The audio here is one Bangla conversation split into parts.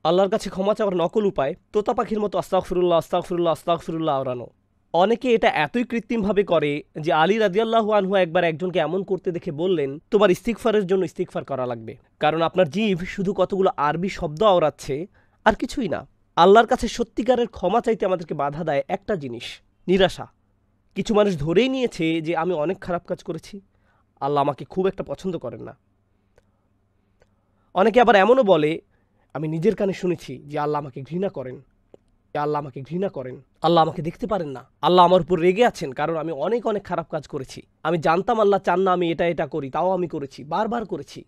আল্লাহর কাছে ক্ষমা চাওয়ার নকল উপায় তোতা পাখির মতো আস্তাগফিরুল্লাহ আস্তাগফিরুল্লাহ আস্তাগফিরুল্লাহ ওড়ানো। অনেকে এটা এতই কৃত্রিমভাবে করে যে আলী রাদিয়াল্লাহু আনহু একবার একজনকে এমন করতে দেখে বললেন, তোমার ইস্তিগফারের জন্য ইস্তিগফার করা লাগবে, কারণ আপনার জিভ শুধু কতগুলো আরবি শব্দ আওড়াচ্ছে, আর কিছুই না। আল্লাহর কাছে সত্যিকারের ক্ষমা চাইতে আমাদেরকে বাধা দেয় একটা জিনিস, নিরাশা। কিছু মানুষ ধরেই নিয়েছে যে আমি অনেক খারাপ কাজ করেছি, আল্লাহ আমাকে খুব একটা পছন্দ করেন না। অনেকে আবার এমনও বলে, আমি নিজের কানে শুনেছি যে আল্লাহ আমাকে ঘৃণা করেন, আল্লাহ আমাকে ঘৃণা করেন, আল্লাহ আমাকে দেখতে পারেন না, আল্লাহ আমার উপর রেগে আছেন কারণ আমি অনেক অনেক খারাপ কাজ করেছি। আমি জানতাম আল্লাহ চান না আমি এটা করি, তাও আমি করেছি, বারবার করেছি।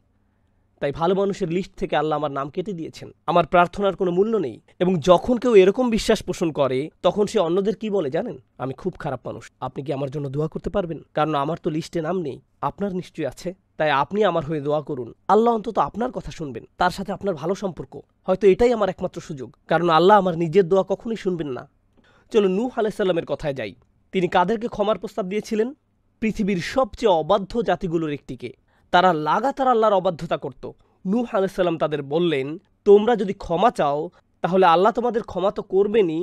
তাই ভালো মানুষের লিস্ট থেকে আল্লাহ আমার নাম কেটে দিয়েছেন। আমার প্রার্থনার কোনো মূল্য নেই। এবং যখন কেউ এরকম বিশ্বাস পোষণ করে তখন সে অন্যদের কি বলে জানেন? আমি খুব খারাপ মানুষ, আপনি কি আমার জন্য দোয়া করতে পারবেন? কারণ আমার তো লিস্টে নাম নেই, আপনার নিশ্চয়ই আছে, তাই আপনি আমার হয়ে দোয়া করুন। আল্লাহ অন্তত আপনার কথা শুনবেন, তার সাথে আপনার ভালো সম্পর্ক, হয়তো এটাই আমার একমাত্র সুযোগ, কারণ আল্লাহ আমার নিজের দোয়া কখনোই শুনবেন না। চলো নূহ আলাইহিস সালামের কথায় যাই। তিনি কাদেরকে ক্ষমার প্রস্তাব দিয়েছিলেন? পৃথিবীর সবচেয়ে অবাধ্য জাতিগুলোর একটিকে। তারা লাগাতার আল্লাহর অবাধ্যতা করত। নূহ আলাইহিস সালাম তাদের বললেন, তোমরা যদি ক্ষমা চাও তাহলে আল্লাহ তোমাদের ক্ষমা তো করবেনই,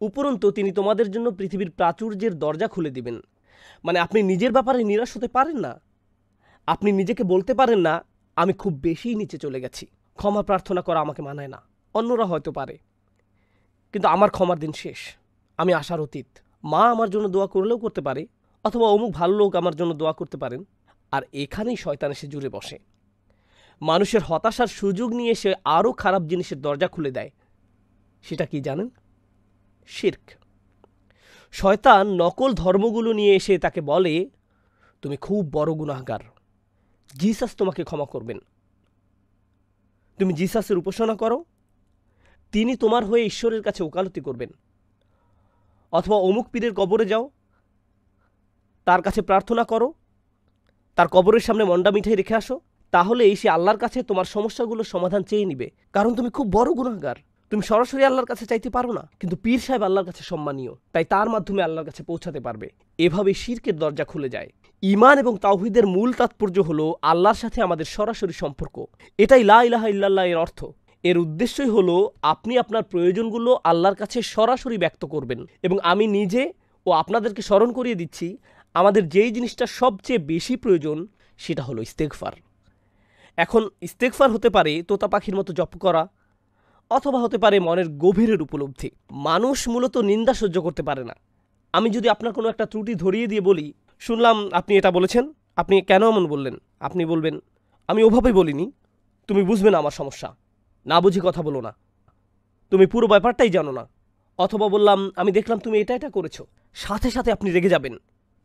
উপরন্তু তিনি তোমাদের জন্য পৃথিবীর প্রাচুর্যের দরজা খুলে দিবেন। মানে আপনি নিজের ব্যাপারে নিরাশ হতে পারেন না, আপনি নিজেকে বলতে পারেন না আমি খুব বেশি নিচে চলে গেছি, ক্ষমা প্রার্থনা করা আমাকে মানায় না। অন্যরা হয়তো পারে, কিন্তু আমার ক্ষমার দিন শেষ, আমি আশার অতীত। মা আমার জন্য দোয়া করলেও করতে পারে, অথবা অমুক ভালো লোক আমার জন্য দোয়া করতে পারেন। আর এখানেই শয়তান এসে জুড়ে বসে, মানুষের হতাশার সুযোগ নিয়ে সে আরও খারাপ জিনিসের দরজা খুলে দেয়। সেটা কি জানেন? শিরক। শয়তান নকল ধর্মগুলো নিয়ে এসে তাকে বলে, তুমি খুব বড় গুনাহগার, জিসাস তোমাকে ক্ষমা করবেন। তুমি জিসাসের উপাসনা করো, তিনি তোমার হয়ে ঈশ্বরের কাছে ওকালতি করবেন। অথবা অমুক পীরের কবরে যাও, তার কাছে প্রার্থনা করো, তার কবরের সামনে মন্ডা মিঠাই রেখে আসো, তাহলেই সে আল্লাহর কাছে তোমার সমস্যাগুলোর সমাধান চেয়ে নিবে, কারণ তুমি খুব বড় গুনাহগার। তুমি সরাসরি আল্লাহর কাছে চাইতে পারো না, কিন্তু পীর সাহেব আল্লাহর কাছে সম্মানীয়, তাই তার মাধ্যমে আল্লাহর কাছে পৌঁছাতে পারবে। এভাবে শিরকের দরজা খুলে যায়। ঈমান এবং তাওহীদের মূল তাৎপর্য হলো আল্লাহর সাথে আমাদের সরাসরি সম্পর্ক। এটাই লা ইলাহা ইল্লাল্লাহ এর অর্থ। এর উদ্দেশ্যই হলো আপনি আপনার প্রয়োজনগুলো আল্লাহর কাছে সরাসরি ব্যক্ত করবেন। এবং আমি নিজে ও আপনাদেরকে স্মরণ করিয়ে দিচ্ছি, আমাদের যেই জিনিসটা সবচেয়ে বেশি প্রয়োজন সেটা হলো ইস্তেগফার। এখন ইস্তেগফার হতে পারে তোতা পাখির মতো জপ করা, অথবা হতে পারে মনের গভীরের উপলব্ধি। মানুষ মূলত নিন্দা সহ্য করতে পারে না। আমি যদি আপনার কোনো একটা ত্রুটি ধরিয়ে দিয়ে বলি, শুনলাম আপনি এটা বলেছেন, আপনি কেন এমন বললেন? আপনি বলবেন, আমি ওভাবেই বলিনি, তুমি বুঝবে না আমার সমস্যা, না বুঝি কথা বলো না, তুমি পুরো ব্যাপারটাই জানো না। অথবা বললাম, আমি দেখলাম তুমি এটা করেছো, সাথে সাথে আপনি রেগে যাবেন।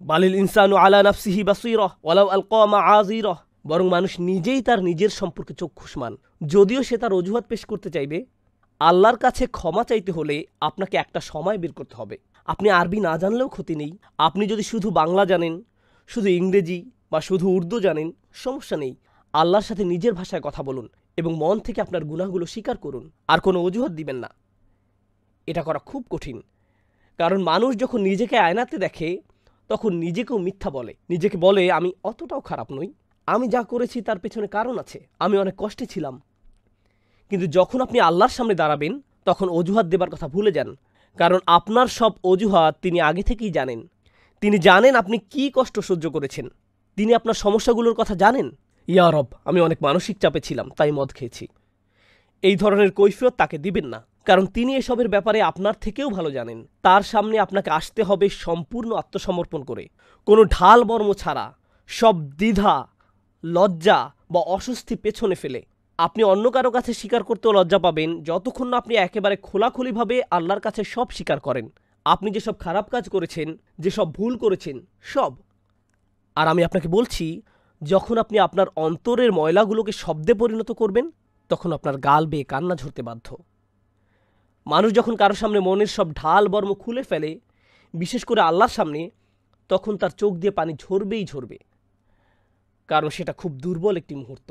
বালিল ইনসানু আলা নাফসিহি বাসীরা ওয়ালাউ আলকা মাআযীরা। বরং মানুষ নিজেই তার নিজের সম্পর্কে চক্ষুষ্মান। যদিও সে তার অজুহাত পেশ করতে চাইবে, আল্লাহর কাছে ক্ষমা চাইতে হলে আপনাকে একটা সময় বের করতে হবে। আপনি আরবি না জানলেও ক্ষতি নেই, আপনি যদি শুধু বাংলা জানেন, শুধু ইংরেজি বা শুধু উর্দু জানেন, সমস্যা নেই। আল্লাহর সাথে নিজের ভাষায় কথা বলুন এবং মন থেকে আপনার গুনাহগুলো স্বীকার করুন, আর কোনো অজুহাত দিবেন না। এটা করা খুব কঠিন, কারণ মানুষ যখন নিজেকে আয়নাতে দেখে তখন নিজেকেও মিথ্যা বলে। নিজেকে বলে আমি অতটাও খারাপ নই, আমি যা করেছি তার পেছনে কারণ আছে, আমি অনেক কষ্টে ছিলাম। কিন্তু যখন আপনি আল্লাহর সামনে দাঁড়াবেন তখন অজুহাত দেবার কথা ভুলে যান, কারণ আপনার সব অজুহাত তিনি আগে থেকেই জানেন। তিনি জানেন আপনি কি কষ্ট সহ্য করেছেন, তিনি আপনার সমস্যাগুলোর কথা জানেন। ইয়া রব, আমি অনেক মানসিক চাপে ছিলাম তাই মদ খেয়েছি, এই ধরনের কৈফিয়ত তাকে দিবেন না, কারণ তিনি এসবের ব্যাপারে আপনার থেকেও ভালো জানেন। তার সামনে আপনাকে আসতে হবে সম্পূর্ণ আত্মসমর্পণ করে, কোনো ঢাল বর্ম ছাড়া, সব দ্বিধা, লজ্জা বা অস্বস্তি পেছনে ফেলে। আপনি অন্য কারো কাছে স্বীকার করতেও লজ্জা পাবেন যতক্ষণ না আপনি একেবারে খোলাখুলিভাবে আল্লাহর কাছে সব স্বীকার করেন। আপনি যেসব খারাপ কাজ করেছেন, যেসব ভুল করেছেন, সব। আর আমি আপনাকে বলছি, যখন আপনি আপনার অন্তরের ময়লাগুলোকে শব্দে পরিণত করবেন তখন আপনার গাল বেয়ে কান্না ঝরতে বাধ্য। মানুষ যখন কারোর সামনে মনের সব ঢাল বর্ম খুলে ফেলে, বিশেষ করে আল্লাহর সামনে, তখন তার চোখ দিয়ে পানি ঝরবেই ঝরবে, কারণ সেটা খুব দুর্বল একটি মুহূর্ত।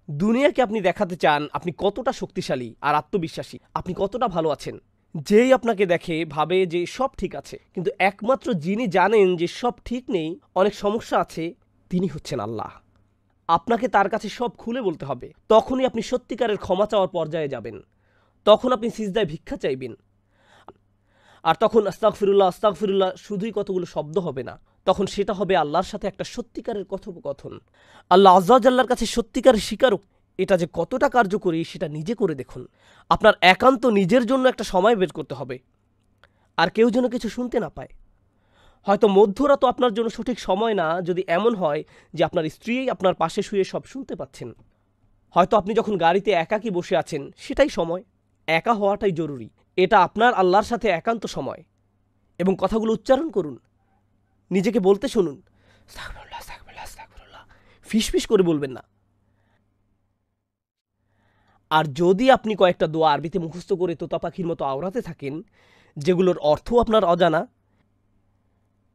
দুনিয়াকে আপনি দেখাতে চান আপনি কতটা শক্তিশালী আর আত্মবিশ্বাসী, আপনি কতটা ভালো আছেন। যেই আপনাকে দেখে ভাবে যে সব ঠিক আছে, কিন্তু একমাত্র যিনি জানেন যে সব ঠিক নেই, অনেক সমস্যা আছে, তিনি হচ্ছেন আল্লাহ। আপনাকে তার কাছে সব খুলে বলতে হবে। তখনই আপনি সত্যিকারের ক্ষমা চাওয়ার পর্যায়ে যাবেন। তখন আপনি সিজদায় ভিক্ষা চাইবেন। আর তখন আস্তাগফিরুল্লাহ আস্তাগফিরুল্লাহ শুধুই কতগুলো শব্দ হবে না, তখন সেটা হবে আল্লাহর সাথে একটা সত্যিকারের কথোপকথন। আল্লাহ আজ্জা ওয়া জাল্লার কাছে সত্যিকারের স্বীকারক এটা যে কতটা কার্যকরী সেটা নিজে করে দেখুন। আপনার একান্ত নিজের জন্য একটা সময় বের করতে হবে, আর কেউ যেন কিছু শুনতে না পায়। হয়তো মধ্যরাত আপনার জন্য সঠিক সময় না, যদি এমন হয় যে আপনার স্ত্রী আপনার পাশে শুয়ে সব শুনতে পাচ্ছেন। হয়তো আপনি যখন গাড়িতে একাকী বসে আছেন সেটাই সময়। একা হওয়াটাই জরুরি। এটা আপনার আল্লাহর সাথে একান্ত সময়, এবং কথাগুলো উচ্চারণ করুন, নিজেকে বলতে শুনুন, আস্তাগফিরুল্লাহ আস্তাগফিরুল্লাহ আস্তাগফিরুল্লাহ, ফিসফিস করে বলবেন না। আর যদি আপনি কয়েকটা দোয়া আরবিতে মুখস্থ করে তোতা পাখির মতো আওড়াতে থাকেন, যেগুলোর অর্থ আপনার অজানা,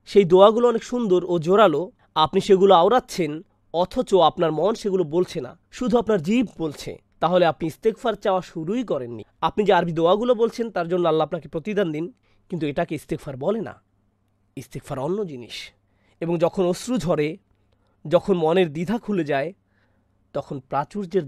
সেই দোয়াগুলো অনেক সুন্দর ও জোরালো, আপনি সেগুলো আওড়াচ্ছেন অথচ আপনার মন সেগুলো বলছে না, শুধু আপনার জিভ বলছে, তাহলে আপনি ইস্তেগফার চাওয়া শুরুই করেননি। আপনি যে আরবি দোয়াগুলো বলছেন তার জন্য আল্লাহ আপনাকে প্রতিদান দিন, কিন্তু এটাকে ইস্তেগফার বলে না। ইস্তেগফার অন্য জিনিস। এবং যখন অশ্রু ঝরে, যখন মনের দ্বিধা খুলে যায়, তখন প্রাচুর্যের